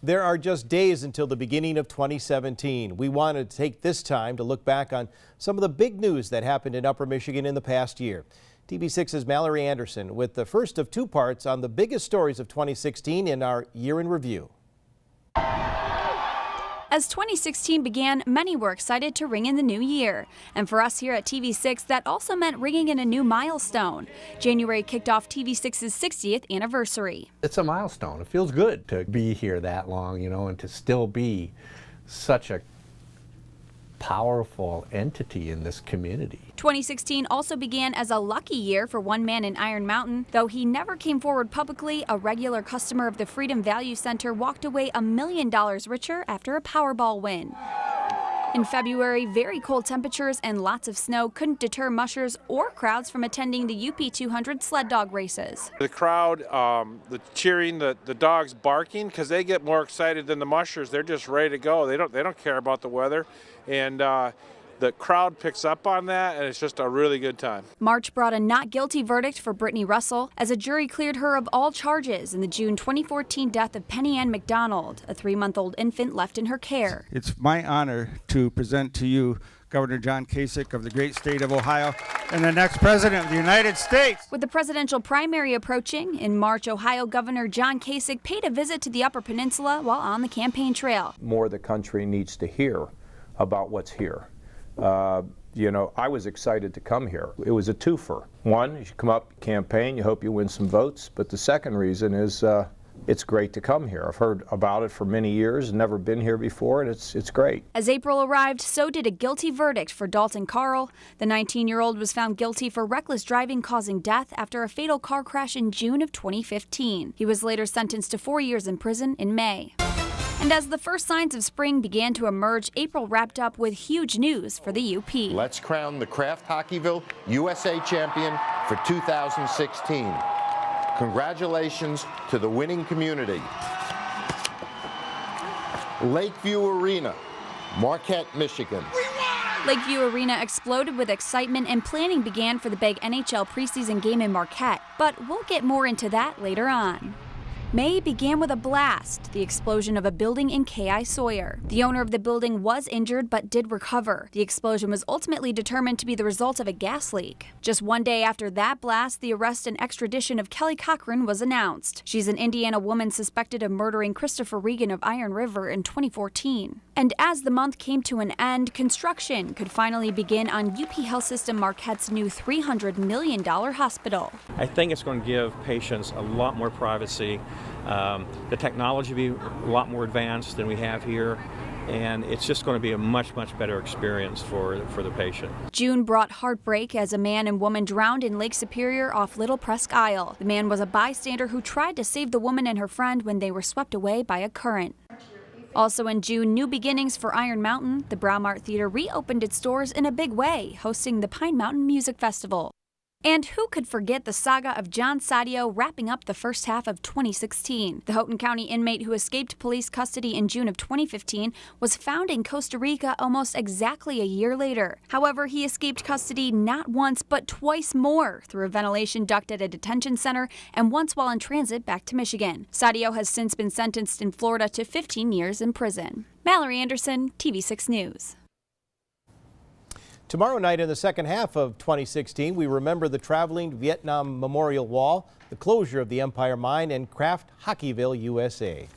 There are just days until the beginning of 2017. We wanted to take this time to look back on some of the big news that happened in Upper Michigan in the past year. TV6's Mallory Anderson with the first of two parts on the biggest stories of 2016 in our Year in Review. As 2016 began, many were excited to ring in the new year. And for us here at TV6, that also meant ringing in a new milestone. January kicked off TV6's 60th anniversary. It's a milestone. It feels good to be here that long, you know, and to still be such a powerful entity in this community. 2016 also began as a lucky year for one man in Iron Mountain. Though he never came forward publicly, a regular customer of the Freedom Value Center walked away $1 million richer after a Powerball win. In February, very cold temperatures and lots of snow couldn't deter mushers or crowds from attending the UP 200 sled dog races. The crowd, the cheering, the dogs barking, because they get more excited than the mushers. They're just ready to go. They don't care about the weather, and the crowd picks up on that, and it's just a really good time. March brought a not guilty verdict for Brittany Russell as a jury cleared her of all charges in the June 2014 death of Penny Ann McDonald, a 3-month-old infant left in her care. It's my honor to present to you Governor John Kasich of the great state of Ohio and the next president of the United States. With the presidential primary approaching, in March, Ohio Governor John Kasich paid a visit to the Upper Peninsula while on the campaign trail. More the country needs to hear about what's here. You know, I was excited to come here. It was a twofer. One, you should come up, campaign, you hope you win some votes. But the second reason is it's great to come here. I've heard about it for many years, never been here before, and it's great. As April arrived, so did a guilty verdict for Dalton Carl. The 19-year-old was found guilty for reckless driving causing death after a fatal car crash in June of 2015. He was later sentenced to 4 years in prison in May. And as the first signs of spring began to emerge, April wrapped up with huge news for the UP. Let's crown the Kraft Hockeyville USA champion for 2016. Congratulations to the winning community. Lakeview Arena, Marquette, Michigan. Lakeview Arena exploded with excitement and planning began for the big NHL preseason game in Marquette. But we'll get more into that later on. May began with a blast, the explosion of a building in K.I. Sawyer. The owner of the building was injured but did recover. The explosion was ultimately determined to be the result of a gas leak. Just one day after that blast, the arrest and extradition of Kelly Cochran was announced. She's an Indiana woman suspected of murdering Christopher Regan of Iron River in 2014. And as the month came to an end, construction could finally begin on UP Health System Marquette's new $300 million hospital. I think it's going to give patients a lot more privacy. The technology will be a lot more advanced than we have here, and it's just going to be a much better experience for the patient. June brought heartbreak as a man and woman drowned in Lake Superior off Little Presque Isle. The man was a bystander who tried to save the woman and her friend when they were swept away by a current. Also in June, new beginnings for Iron Mountain. The Browmart Theater reopened its doors in a big way, hosting the Pine Mountain Music Festival. And who could forget the saga of John Sadio wrapping up the first half of 2016? The Houghton County inmate who escaped police custody in June of 2015 was found in Costa Rica almost exactly a year later. However, he escaped custody not once but twice more through a ventilation duct at a detention center and once while in transit back to Michigan. Sadio has since been sentenced in Florida to 15 years in prison. Mallory Anderson, TV6 News. Tomorrow night in the second half of 2016, we remember the traveling Vietnam Memorial Wall, the closure of the Empire Mine, and Kraft Hockeyville USA.